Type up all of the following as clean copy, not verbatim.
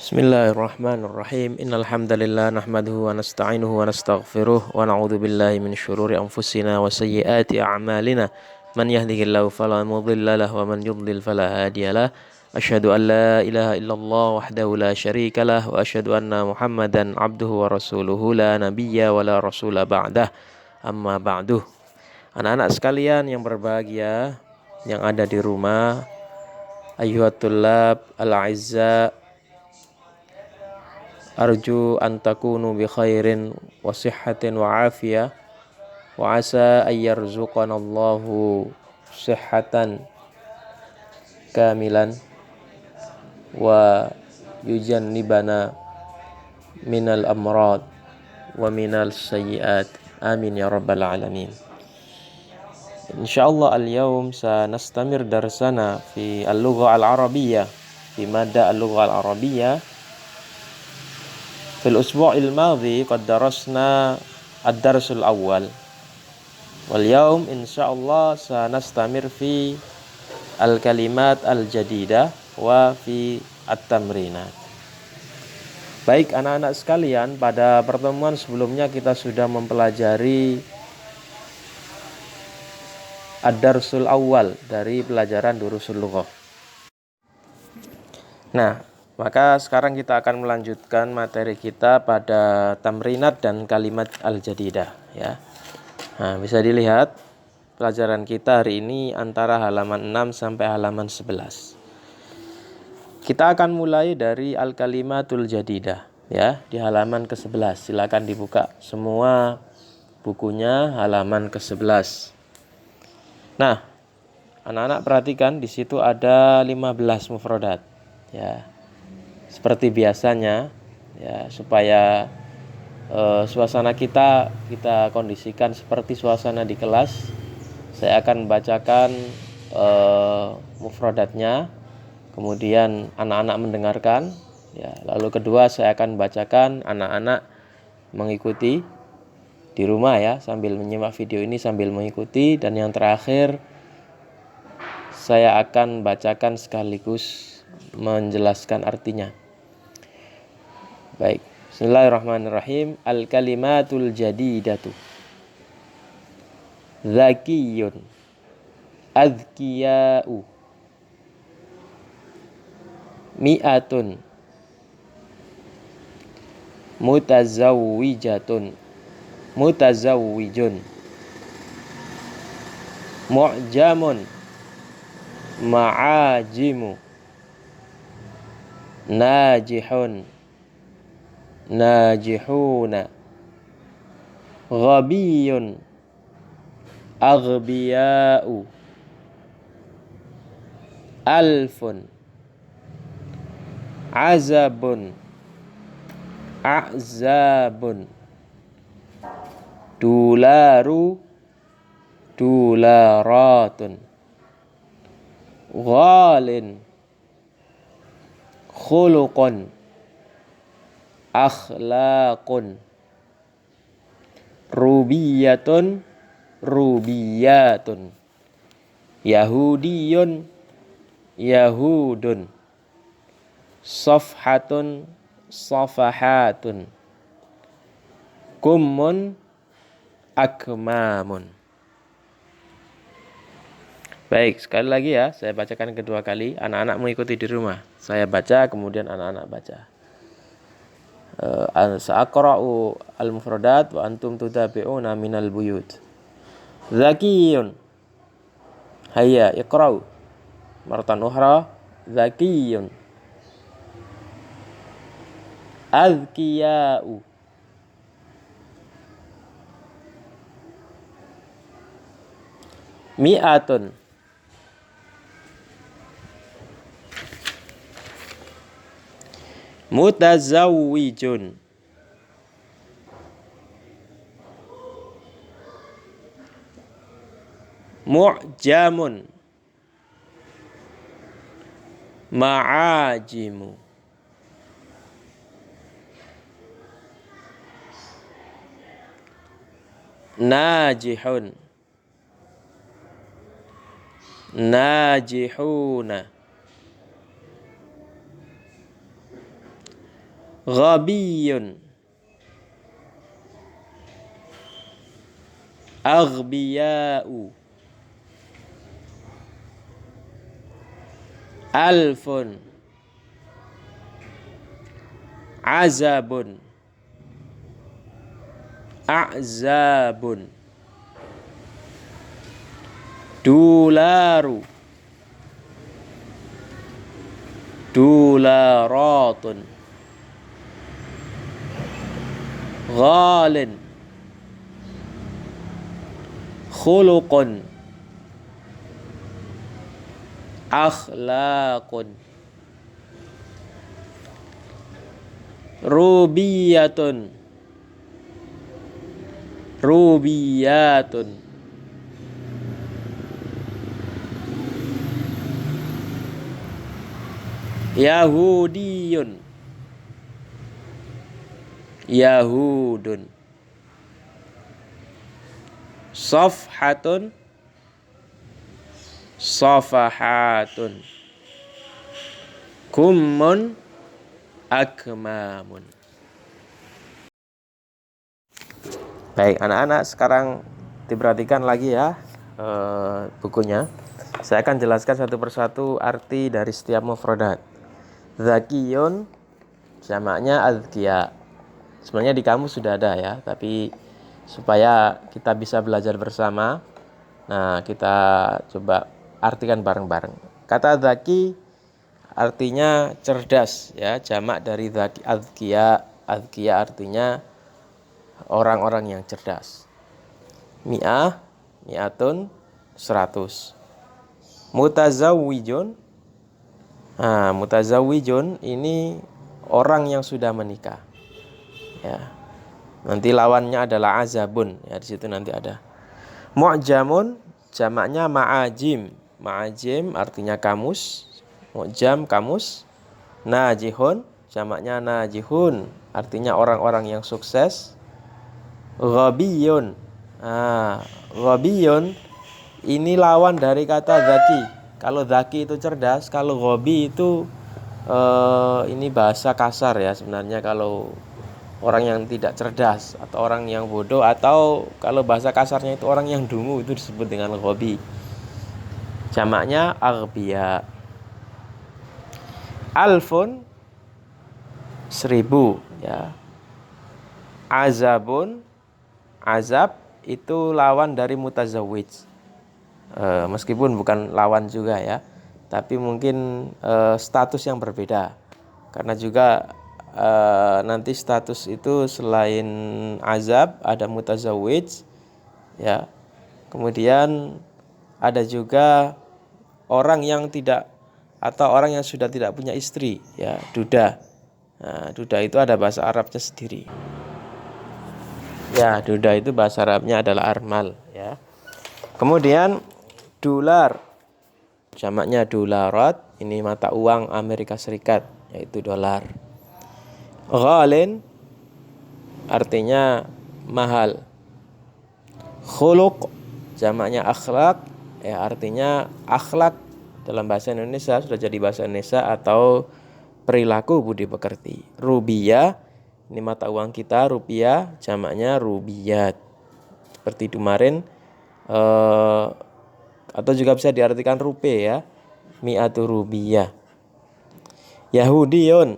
Bismillahirrahmanirrahim. Innal hamdalillah nahmaduhu wa nasta'inuhu wa nastaghfiruh wa na'udzu billahi min syururi anfusina wa sayyiati a'malina. Man yahdihillahu fala mudilla lahu wa man yudlil fala hadiyalah. Asyhadu an la ilaha illallah wahdahu la syarikalah wa asyhadu anna Muhammadan abduhu wa rasuluhu la nabiyya wa la rasula ba'dah. Amma ba'du. Anak-anak sekalian yang berbahagia yang ada di rumah, ayyuhat tullab al-'izza, arju an takunu bi khairin wa sihhatin wa afiyah wa asa ay yarzuqanallahu sihhatan kamilan wa yujannibana minal amrad wa minal sayyiat. Amin ya rabbal alamin. Insyaallah al-yawm sanastamir darsana fi al-lugha al-arabiyyah, fi mada al-lugha al-arabiyyah. Fil usbu'il madhi qad darasna ad-darsul awal. Wal yaum insyaallah sanastamir fi al-kalimat al-jadidah wa fi at-tamrinat. Baik anak-anak sekalian, pada pertemuan sebelumnya kita sudah mempelajari ad-darsul awal dari pelajaran durusul lughah. Nah, maka sekarang kita akan melanjutkan materi kita pada tamrinat dan kalimat al-jadidah ya. Nah, bisa dilihat pelajaran kita hari ini antara halaman 6 sampai halaman 11. Kita akan mulai dari al-kalimatul jadidah ya, di halaman ke-11. Silakan dibuka semua bukunya halaman ke-11. Nah, anak-anak perhatikan di situ ada 15 mufradat ya. Seperti biasanya ya, supaya suasana kita kondisikan seperti suasana di kelas, saya akan bacakan mufradatnya, kemudian anak-anak mendengarkan ya, lalu kedua saya akan bacakan, anak-anak mengikuti di rumah ya, sambil menyimak video ini sambil mengikuti, dan yang terakhir saya akan bacakan sekaligus menjelaskan artinya. Baik, bismillahirrahmanirrahim. Al-kalimatul jadidatu. Zakiyun, azkiya'u, mi'atun, mutazawwijatun, mutazawwijun, mu'jamun, ma'ajimu, najihun, najihuna, ghabiyun, aghbiya'u, alfun, azabun, a'zabun, dularu, dularatun, ghalin, khuluqun, akhlaqun, rubiyatun, rubiyatun, yahudiyun, yahudun, safhatun, safahatun, kummun, akmamun. Baik, sekali lagi ya, saya bacakan kedua kali. Anak-anak mengikuti di rumah. Saya baca, kemudian anak-anak baca. Sa'aqra'u al-mufradat wa antum tutabi'una minal buyut. Zakiyun. Hayya, iqra'u. Maratan ukhra. Zakiyun. Azkiya'u. Mi'atun. Mutazawwijun. Mu'jamun. Ma'ajimu. Najihun. Najihuna. Ghabiyun. Aghbiya'u. Alfun. Azabun. A'zabun. Dularu. Dularatun. Ghalin. Khuluqun. Akhlaqun. Rubiyatun. Rubiyatun. Yahudiyun. Yahudun. Safhatun. Safahatun. Kummun. Akmamun. Baik anak-anak, sekarang diperhatikan lagi ya bukunya. Saya akan jelaskan satu persatu arti dari setiap mufradat. Zakiyun jamaknya azkiya. Sebenarnya di kamus sudah ada ya, tapi supaya kita bisa belajar bersama, nah kita coba artikan bareng-bareng. Kata zaki artinya cerdas ya, jamak dari zaki azkiya. Azkiya artinya orang-orang yang cerdas. Mi'ah, mi'atun, 100. Mutazawwijun. Nah, mutazawwijun ini orang yang sudah menikah. Ya. Nanti lawannya adalah azabun, ya di situ nanti ada. Mu'jamun jamaknya ma'ajim. Ma'ajim artinya kamus. Mu'jam kamus. Najihun jamaknya najihun, artinya orang-orang yang sukses. Ghabiyun. Ghabiyun ini lawan dari kata zaki. Kalau zaki itu cerdas, kalau ghabi itu ini bahasa kasar ya sebenarnya. Kalau orang yang tidak cerdas atau orang yang bodoh, atau kalau bahasa kasarnya itu orang yang dungu, itu disebut dengan ghabi. Jamaknya aghbiya. Alfun 1000 ya. Azabun, azab itu lawan dari mutazawwij. Meskipun bukan lawan juga ya, tapi mungkin status yang berbeda. Karena juga nanti status itu selain azab ada mutazawwij ya. Kemudian ada juga orang yang tidak, atau orang yang sudah tidak punya istri ya, duda. Nah, duda itu ada bahasa Arabnya sendiri. Ya, duda itu bahasa Arabnya adalah armal ya. Kemudian dolar, jamaknya dolarat, ini mata uang Amerika Serikat yaitu dolar. Ghalin artinya mahal. Khuluq jamaknya akhlak, ya artinya akhlak dalam bahasa Indonesia sudah jadi bahasa Indonesia, atau perilaku budi pekerti. Rubiyah ini mata uang kita, rupiah, jamaknya rubiyat. Seperti kemarin atau juga bisa diartikan rupiah ya, mi'atu rubiyah. Yahudiyun,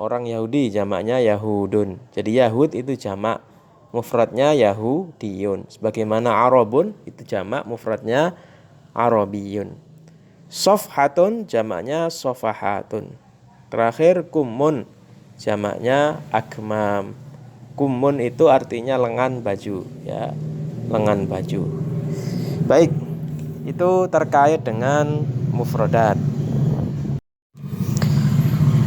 orang Yahudi, jamaknya Yahudun. Jadi Yahud itu jamak, mufradnya Yahudiyun. Sebagaimana Arabun itu jamak, mufradnya Arabiyun. Sofhatun jamaknya sofahatun. Terakhir kummun, jamaknya akmam. Kummun itu artinya lengan baju ya, lengan baju. Baik, itu terkait dengan mufradat.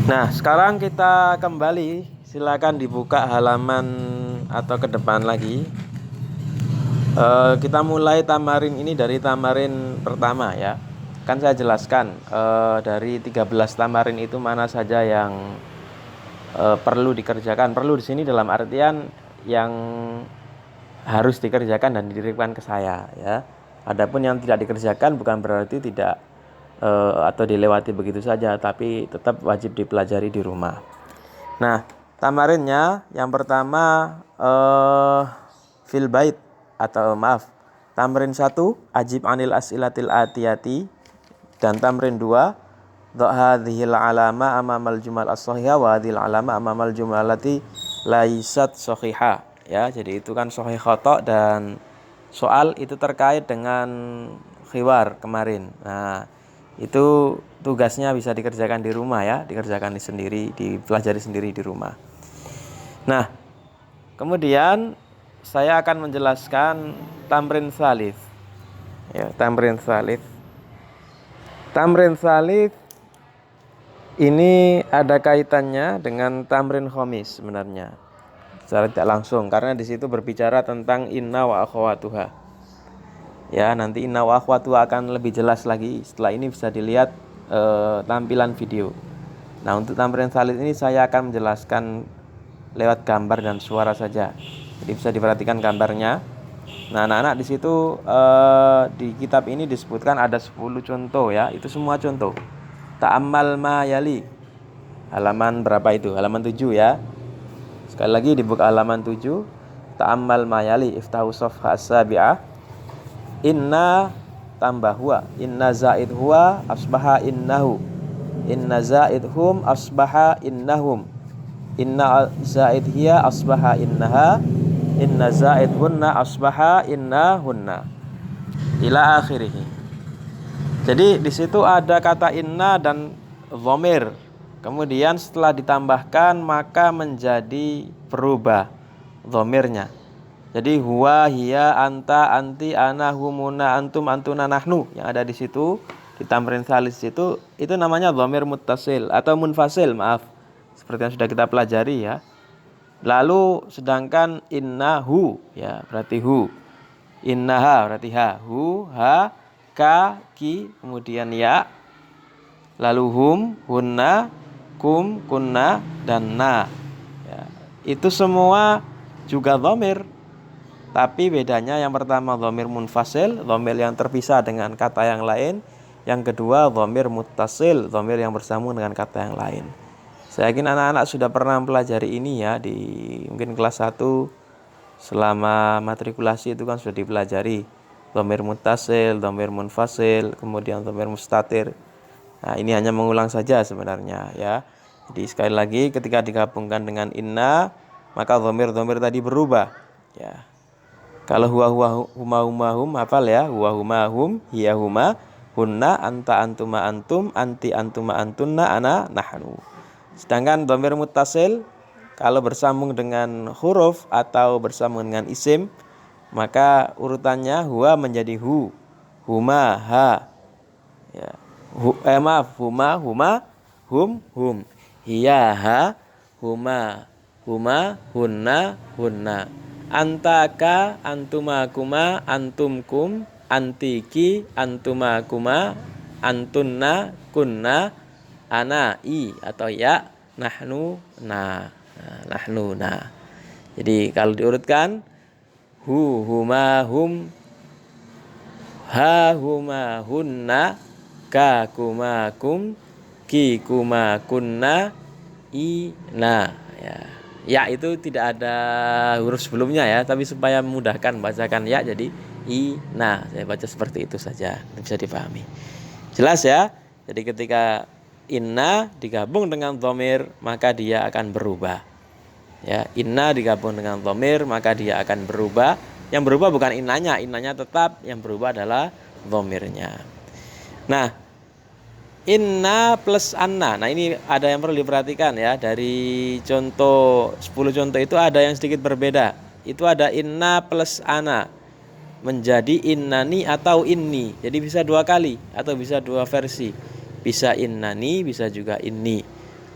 Nah, sekarang kita kembali, silakan dibuka halaman atau ke depan lagi. Kita mulai tamarin ini dari tamarin pertama ya. Kan saya jelaskan dari 13 tamarin itu mana saja yang perlu dikerjakan. Perlu di sini dalam artian yang harus dikerjakan dan dikirimkan ke saya ya. Adapun yang tidak dikerjakan bukan berarti tidak atau dilewati begitu saja, tapi tetap wajib dipelajari di rumah. Nah, Tamarinnya yang pertama fil bait atau maaf. Tamrin 1 ajib anil as'ilatil atiyati, dan tamrin 2 dha hadhil alama amamal jumal as-sahihah wa hadhil alama amamal jumalati laisat sahihah. Ya, jadi itu kan sahih khata, dan soal itu terkait dengan khiwar kemarin. Nah, itu tugasnya bisa dikerjakan di rumah ya, dikerjakan sendiri, dipelajari sendiri di rumah. Nah, kemudian saya akan menjelaskan tamrin tsalits. Ya, tamrin tsalits. Tamrin tsalits ini ada kaitannya dengan tamrin khamis sebenarnya. Secara tidak langsung, karena di situ berbicara tentang inna wa akhwatuha. Ya, nanti inna wa akhwatuha akan lebih jelas lagi. Setelah ini bisa dilihat tampilan video. Nah, untuk tamrin tsalits ini saya akan menjelaskan lewat gambar dan suara saja. Jadi bisa diperhatikan gambarnya. Nah, anak-anak di situ di kitab ini disebutkan ada 10 contoh ya. Itu semua contoh. Ta'ammal ma yali. Halaman berapa itu? Halaman 7 ya. Sekali lagi dibuka halaman 7. Ta'ammal ma yali iftahu safha as-sabi'ah. Inna tambah huwa. Inna zaid huwa asbaha innahu. Inna zaid hum asbaha innahum. Inna zaid hiya asbaha innaha. Inna zaid hunna asbaha innahunna. Ila akhirih. Jadi di situ ada kata inna dan dhamir. Kemudian setelah ditambahkan maka menjadi berubah dhamirnya. Jadi huwa, hiya, anta, anti, ana, humuna, antum, antuna, nahnu yang ada di situ di tamrin tsalits itu namanya dhamir muttasil atau munfasil, maaf. Seperti yang sudah kita pelajari ya. Lalu sedangkan innahu ya berarti hu. Innaha berarti ha. Hu, ha, ka, ki, kemudian ya. Lalu hum, hunna, kum, kunna, dan na. Ya, itu semua juga dhamir. Tapi bedanya yang pertama dhamir munfasil, dhamir yang terpisah dengan kata yang lain. Yang kedua dhamir muttasil, dhamir yang bersambung dengan kata yang lain. Saya yakin anak-anak sudah pernah mempelajari ini ya di mungkin kelas 1 selama matrikulasi itu kan sudah dipelajari dhamir muttasil, dhamir munfasil, kemudian dhamir mustatir. Nah, ini hanya mengulang saja sebenarnya ya. Jadi sekali lagi ketika digabungkan dengan inna maka dhamir-dhamir tadi berubah ya. Kalau huwa huma huma hum hafal ya, huwa huma hum, hiya huma, hunna, anta antuma antum, anti antuma antunna, ana nahnu. Sedangkan dhamir muttasil kalau bersambung dengan huruf atau bersambung dengan isim maka urutannya huwa menjadi hu, huma, ha. Ya. Maaf, huma, huma, hum, hiya, ha, huma, hunna, hunna. Antaka, antuma, kuma, antumkum, antiki, antuma, kuma, antunna, kunna, ana, i atau ya, nahnu, na. Nahnu, na. Jadi kalau diurutkan hu, huma, hum, ha, huma, hunna, ka, kuma, kum, ki, kuma, kunna, i, na. Ya itu tidak ada huruf sebelumnya ya, tapi supaya memudahkan bacakan ya jadi i, na. Saya baca seperti itu saja, bisa dipahami. Jelas ya? Jadi ketika inna digabung dengan dhamir maka dia akan berubah. Ya, inna digabung dengan dhamir maka dia akan berubah. Yang berubah bukan innanya tetap, yang berubah adalah dhamirnya. Nah, inna plus anna. Nah, ini ada yang perlu diperhatikan ya. Dari contoh 10 contoh itu ada yang sedikit berbeda. Itu ada inna plus ana menjadi innani atau inni. Jadi bisa 2 kali atau bisa 2 versi. Bisa innani, bisa juga inni.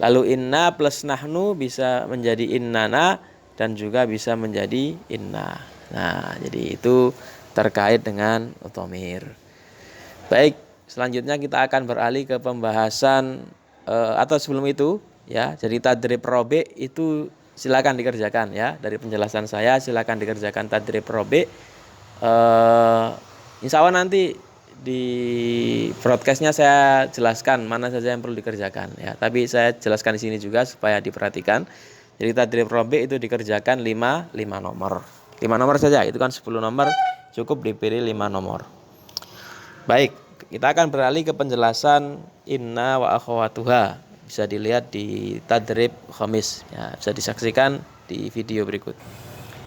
Lalu inna plus nahnu bisa menjadi innana dan juga bisa menjadi inna. Nah, jadi itu terkait dengan dhamir. Baik, selanjutnya kita akan beralih ke pembahasan atau sebelum itu ya. Jadi tadrib robe itu silakan dikerjakan ya. Dari penjelasan saya silakan dikerjakan tadrib robe. Insya Allah nanti di broadcastnya saya jelaskan mana saja yang perlu dikerjakan ya. Tapi saya jelaskan di sini juga supaya diperhatikan. Jadi tadrib robi itu dikerjakan 5 nomor. 5 nomor saja, itu kan 10 nomor, cukup dipilih 5 nomor. Baik, kita akan beralih ke penjelasan inna wa akhawatuha. Bisa dilihat di tadrib khamis ya, bisa disaksikan di video berikut.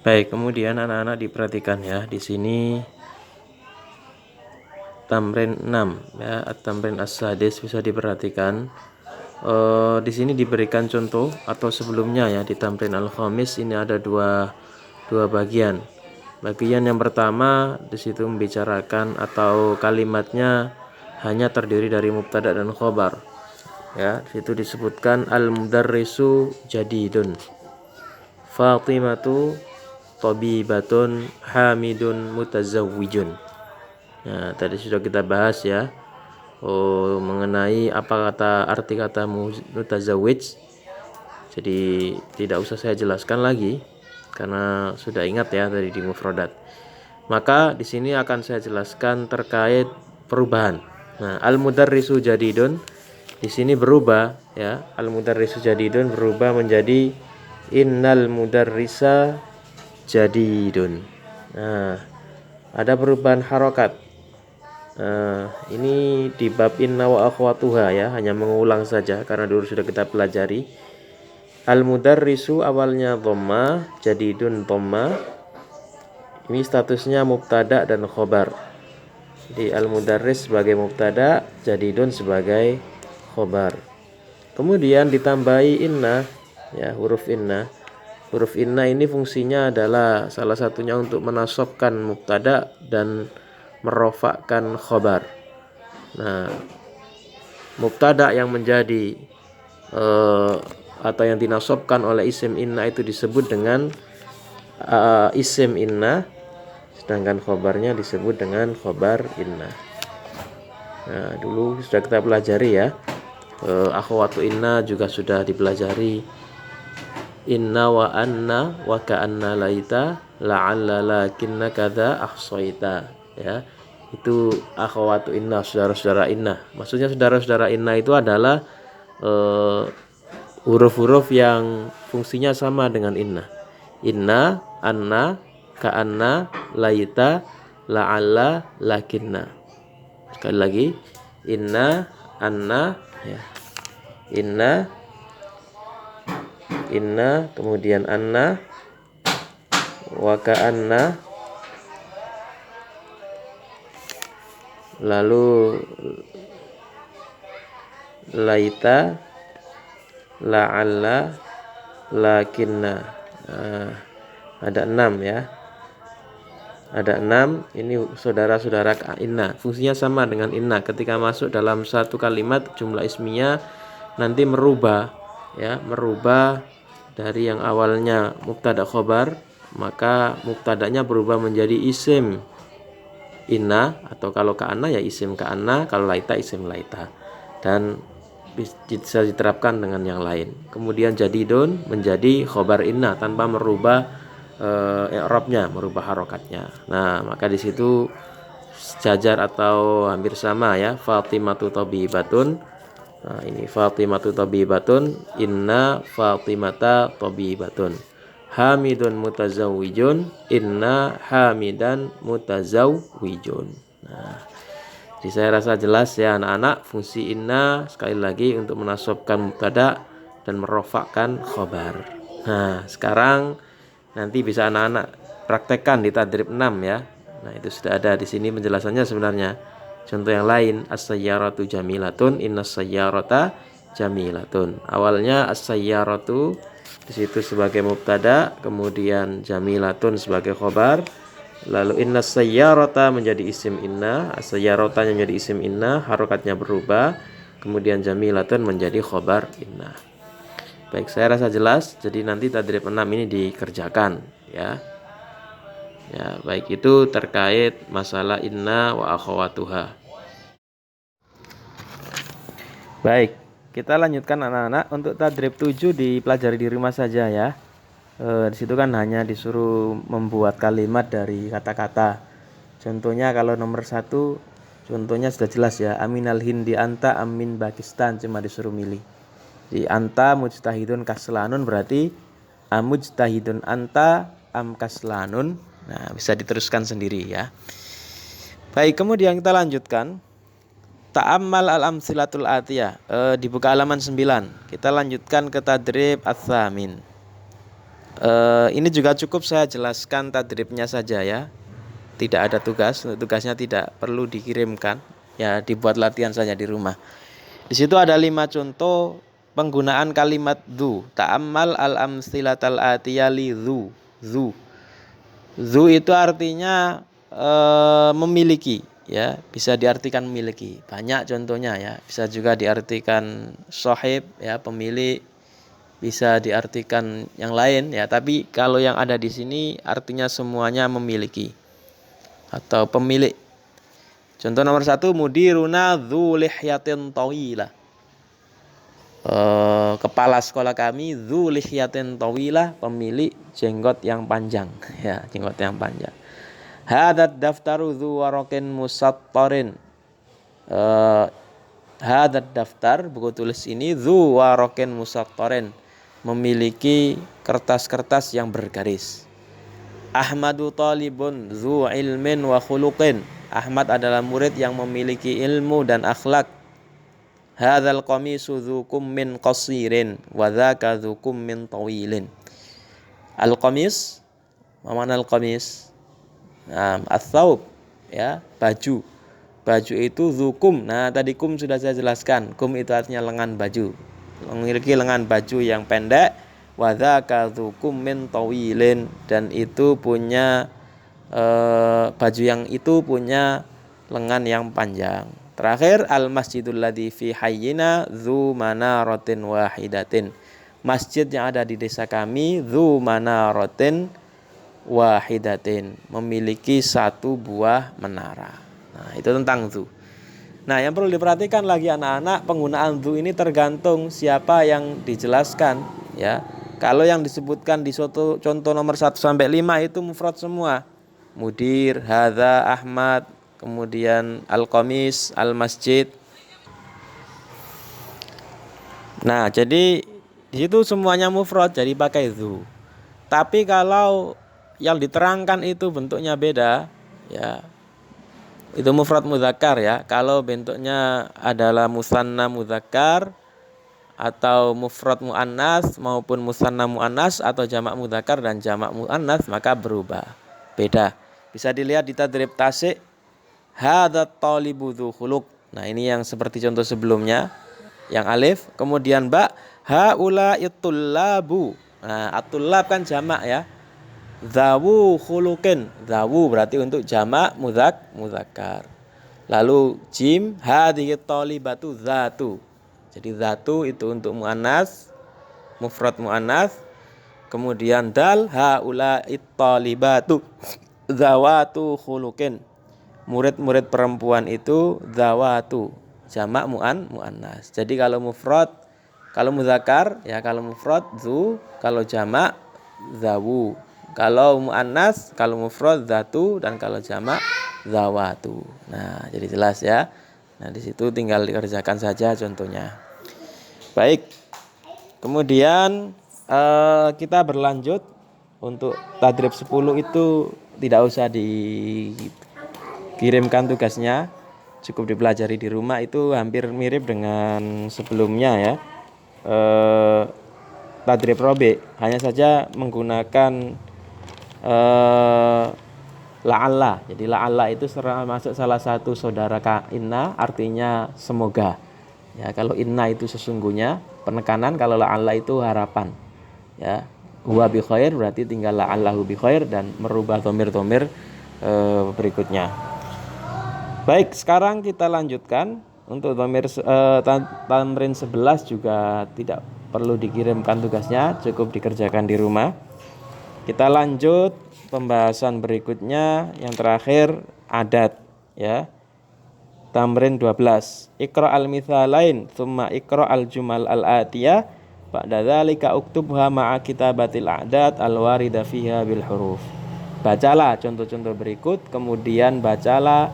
Baik, kemudian anak-anak diperhatikan ya, di sini tamrin 6 ya, at-tamrin as-sadis bisa diperhatikan. Di sini diberikan contoh atau sebelumnya ya, di tamrin al-khamis ini ada dua bagian. Bagian yang pertama di situ membicarakan atau kalimatnya hanya terdiri dari mubtada dan khobar. Ya, di situ disebutkan al-mudarrisu jadidun, Fatimatu tabibatun, Hamidun mutazawwijun. Nah, tadi sudah kita bahas ya, mengenai apa arti kata mutazawwij. Jadi tidak usah saya jelaskan lagi karena sudah ingat ya tadi di mufradat. Maka di sini akan saya jelaskan terkait perubahan. Nah, al-mudarrisu jadidun di sini berubah ya. Al-mudarrisu jadidun berubah menjadi innal mudarrisa jadidun. Nah, ada perubahan harokat. Ini di bab inna wa akhwatuha ya, hanya mengulang saja karena dulu sudah kita pelajari. Al-mudarrisu awalnya dhamma, jadidun dhamma. Ini statusnya mubtada dan khobar. Di al-mudarris sebagai mubtada, jadidun sebagai khobar. Kemudian ditambahi inna ya, huruf inna. Huruf inna ini fungsinya adalah salah satunya untuk menasabkan mubtada dan merofakkan khobar. Nah, mubtada yang menjadi atau yang dinasabkan oleh isim inna itu disebut dengan isim inna, sedangkan khobarnya disebut dengan khobar inna. Nah, dulu sudah kita pelajari ya, akhwatu inna juga sudah dipelajari. Inna wa anna wa ka'anna laita la'alla lakinna kadza ahsaita ya. Itu akhwatu inna, saudara-saudara inna. Maksudnya saudara-saudara inna itu adalah huruf-huruf yang fungsinya sama dengan inna. Inna, anna, ka'anna, laita, la'alla, lakinna. Sekali lagi, inna, anna ya. Inna, kemudian anna, wa ka'anna, lalu laita, la'alla, lakinna. Ada 6 ya. Ada 6, ini saudara-saudara inna. Fungsinya sama dengan inna. Ketika masuk dalam satu kalimat jumlah ismiyah nanti merubah ya, merubah dari yang awalnya mubtada khobar, maka mubtadanya berubah menjadi isim inna, atau kalau ka'anna ya isim ka'anna, kalau laita isim laita, dan bisa diterapkan dengan yang lain. Kemudian jadidun menjadi khobar inna tanpa merubah i'rabnya, merubah harokatnya. Nah, maka di situ sejajar atau hampir sama ya, Fatimatu tabibatun. Nah, ini Fatimatu tabibatun, inna Fatimata tabibatun. Hamidun mutazawwijun, inna Hamidan mutazawwijun. Nah, jadi saya rasa jelas ya anak-anak, fungsi inna sekali lagi untuk menasabkan mubtada dan merofakkan khobar. Nah, sekarang nanti bisa anak-anak praktekkan di tadrib 6 ya. Nah, itu sudah ada di sini penjelasannya sebenarnya. Contoh yang lain, as-sayyaratu jamilatun, innas sayyarata jamilatun. Awalnya as-sayyaratu di situ sebagai mubtada, kemudian jamilatun sebagai khobar. Lalu innas sayyarata menjadi isim inna, as-sayyaratanya menjadi isim inna, harokatnya berubah, kemudian jamilatun menjadi khobar inna. Baik, saya rasa jelas. Jadi nanti tadrib 6 ini dikerjakan ya. Ya, baik, itu terkait masalah inna wa akhawatuha. Baik, kita lanjutkan anak-anak. Untuk tadrib 7 dipelajari di rumah saja ya. Di situ kan hanya disuruh membuat kalimat dari kata-kata. Contohnya kalau nomor 1, contohnya sudah jelas ya. Aminal hindi anta amin Pakistan, cuma disuruh milih. Di anta mujtahidun kaslanun berarti Amujtahidun anta am kaslanun. Nah, bisa diteruskan sendiri ya. Baik, kemudian kita lanjutkan. Ta'ammal al-amsilatul atiyah. Dibuka halaman 9. Kita lanjutkan ke tadrib ats-tsamin. Ini juga cukup saya jelaskan tadribnya saja ya. Tidak ada tugas, tugasnya tidak perlu dikirimkan. Ya, dibuat latihan saja di rumah. Di situ ada 5 contoh penggunaan kalimat dzu. Ta'ammal al-amsilatal atiyah li dzu. Dzu itu artinya memiliki, ya, bisa diartikan memiliki. Banyak contohnya ya. Bisa juga diartikan sahib, ya, pemilik. Bisa diartikan yang lain ya, tapi kalau yang ada di sini artinya semuanya memiliki atau pemilik. Contoh nomor 1, mudiruna dzu lihyatin tawilah. Kepala sekolah kami dzu lihyatin tawilah, pemilik jenggot yang panjang ya, jenggot yang panjang. Hadat daftaru dzu waraqin musattarin. Hadat daftar, buku tulis ini, dzu waraqin musattarin, memiliki kertas-kertas yang bergaris. Ahmadu talibun dzu ilmin wa khuluqin. Ahmad adalah murid yang memiliki ilmu dan akhlak. Hadzal qamisu dzu kummin qasirin wa dzaka dzu kummin tawilin. Al-qamis, mana al-qamis? Ats-tsaub, ya, baju. Baju itu dzukum. Nah, tadi kum sudah saya jelaskan. Kum itu artinya lengan baju. Memiliki lengan baju yang pendek. Wa dzaka dzukum min tawilin, dan itu punya baju yang itu punya lengan yang panjang. Terakhir, al-masjidul ladzi fi hayyina dzu manaratin wahidatin. Masjid yang ada di desa kami dzu manaratin wahidatin, memiliki 1 buah menara. Nah, itu tentang dzu. Nah, yang perlu diperhatikan lagi anak-anak, penggunaan dzu ini tergantung siapa yang dijelaskan ya. Kalau yang disebutkan di contoh nomor 1 sampai 5 itu mufrad semua. Mudir, hadza, Ahmad, kemudian al-qamis, al-masjid. Nah, jadi di situ semuanya mufrad, jadi pakai dzu. Tapi kalau yang diterangkan itu bentuknya beda, ya, itu mufrad mudzakkar ya. Kalau bentuknya adalah musanna mudzakkar atau mufrad muannas maupun musanna muannas atau jamak mudzakkar dan jamak muannas, maka berubah, beda. Bisa dilihat di tadrib tasik, hadzat talibu dzu khuluq. Nah, ini yang seperti contoh sebelumnya, yang alif, kemudian ba, haula itullabu. Nah, at-tullab kan jamak ya. Dzawu khuluqin, dzawu berarti untuk jamak mudzakkar. Lalu jim, hadhihi talibatu dzatu. Jadi dzatu itu untuk muannas, mufrad muannas. Kemudian dal, haula it-talibatu dzawatu khuluqin. Murid-murid perempuan itu dzawatu, jamak muannas. Jadi kalau mufrad, kalau mudzakkar ya, kalau mufrad dzu, kalau jamak dzawu. Kalau muannas, kalau mufrad dzatu, dan kalau jamak dzawatu. Nah, jadi jelas ya. Nah, di situ tinggal dikerjakan saja contohnya. Baik. Kemudian kita berlanjut untuk tadrib 10 itu tidak usah dikirimkan tugasnya, cukup dipelajari di rumah. Itu hampir mirip dengan sebelumnya ya. Tadrib robe hanya saja menggunakan la'alla. Jadi la'alla itu masuk salah satu saudara inna, artinya semoga. Ya, kalau inna itu sesungguhnya penekanan, kalau la'alla itu harapan. Ya, huwa bi khair berarti tinggal la'allahu bi khair dan merubah dhamir-dhamir berikutnya. Baik, sekarang kita lanjutkan untuk dhamir tamrin 11 juga tidak perlu dikirimkan tugasnya, cukup dikerjakan di rumah. Kita lanjut pembahasan berikutnya, yang terakhir adat ya. Tamrin 12. Iqra al-mithalain thumma iqra al-jumal al-atiyah ba'da dzalika uktubha ma'a kitabatil a'dad al-warida fiha bil huruf. Bacalah contoh-contoh berikut, kemudian bacalah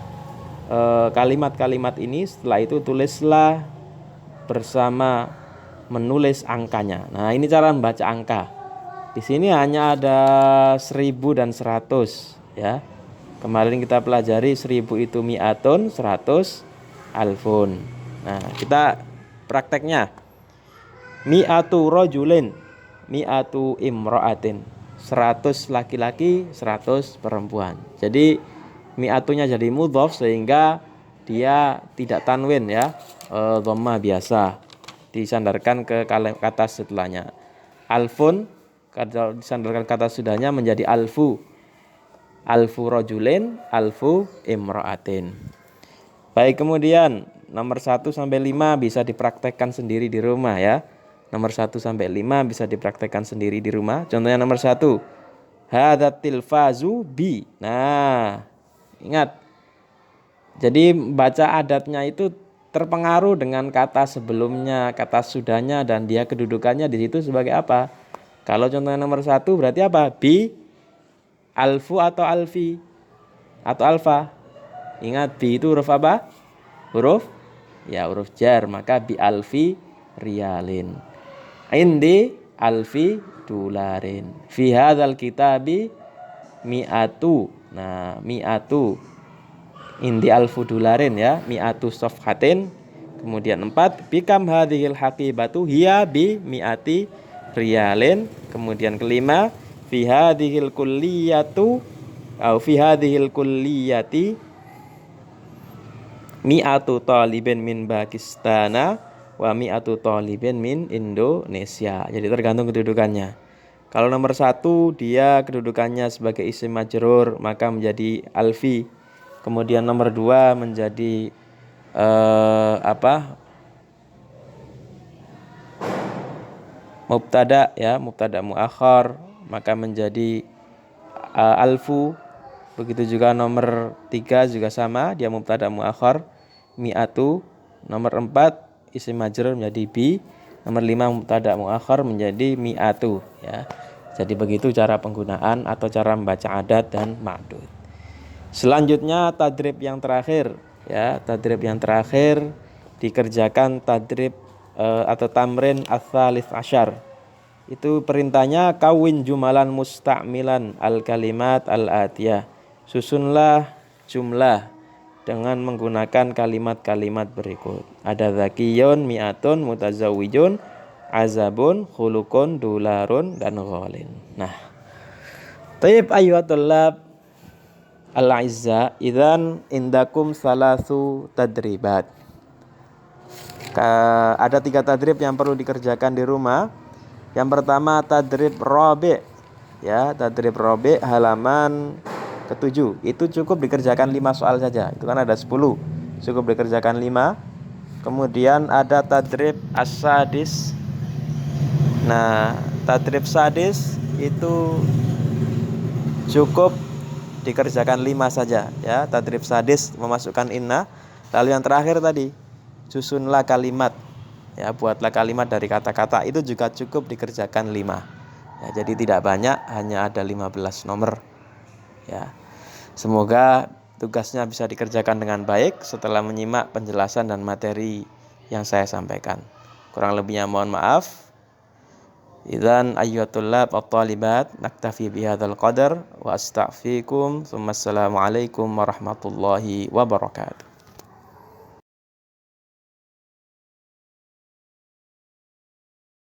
kalimat-kalimat ini, setelah itu tulislah bersama menulis angkanya. Nah, ini cara membaca angka. Di sini hanya ada 1000 dan 100 ya. Kemarin kita pelajari 1000 itu mi'atun, 100 alfun. Nah, kita prakteknya. Mi'atu rajulin, mi'atu imra'atin. 100 laki-laki, 100 perempuan. Jadi mi'atunya jadi mudhof sehingga dia tidak tanwin ya. Dhammah biasa. Disandarkan ke kata setelahnya. Alfun, kalau disandarkan kata sudahnya menjadi alfu. Alfu rajulin, alfu imra'atin. Baik, kemudian nomor 1 sampai 5 bisa dipraktekkan sendiri di rumah ya. Nomor 1 sampai 5 bisa dipraktekkan sendiri di rumah. Contohnya nomor 1. Hadat tilfazu bi. Nah, ingat. Jadi baca adatnya itu terpengaruh dengan kata sebelumnya, kata sudahnya, dan dia kedudukannya di situ sebagai apa. Kalau contohnya nomor 1 berarti apa? Bi, alfu atau alfi atau alfa. Ingat, bi itu huruf apa? Huruf jar, maka bi alfi riyalin. Indi alfi dolarin. Fi hadzal kitabi mi'atu. Nah, mi'atu. Indi alfu dolarin ya, mi'atu safhatin. Kemudian 4, bikam hadhil haqibatu hiya bi mi'ati riyalin. Kemudian kelima, fi hadhil kulliyatu au fi hadhil kulliyati mi'atu talibin min Pakistana wa mi'atu talibin min Indonesia. Jadi tergantung kedudukannya. Kalau nomor 1 dia kedudukannya sebagai isim majrur, maka menjadi alfi. Kemudian nomor 2 menjadi mubtada ya, mubtada muakhar, maka menjadi alfu. Begitu juga nomor 3 juga sama, dia mubtada muakhar mi'atu. Nomor 4 isim majrur menjadi bi. Nomor 5 mubtada muakhar menjadi mi'atu ya. Jadi begitu cara penggunaan atau cara membaca adat dan ma'dud. Selanjutnya tadrib yang terakhir ya, tadrib yang terakhir dikerjakan tadrib atau tamrin ats-tsalits asyar. Itu perintahnya kawin jumalan musta'milan al-kalimat al-atiyah. Susunlah jumlah dengan menggunakan kalimat-kalimat berikut. Ada zakiyun, mi'atun, mutazawwijun, azabun, khulukun, dolarun, dan ghalin. Nah, taib ayyuhatullab al-izza, idzan indakum salasu tadribat. Ada 3 tadrib yang perlu dikerjakan di rumah. Yang pertama tadrib rabi' ya, tadrib rabi' halaman ke-7. Itu cukup dikerjakan 5 soal saja. Itu kan ada 10. Cukup dikerjakan 5. Kemudian ada tadrib as-sadis. Nah, tadrib sadis itu cukup dikerjakan 5 saja ya. Tadrib sadis memasukkan inna. Lalu yang terakhir tadi, susunlah kalimat. Ya, buatlah kalimat dari kata-kata, itu juga cukup dikerjakan 5. Ya, jadi tidak banyak, hanya ada 15 nomor. Ya. Semoga tugasnya bisa dikerjakan dengan baik setelah menyimak penjelasan dan materi yang saya sampaikan. Kurang lebihnya mohon maaf. Idzan ayyuhatullab at-talibat, naktafi bihadzal qadar wa astaghfirukum. Assalamualaikum warahmatullahi wabarakatuh.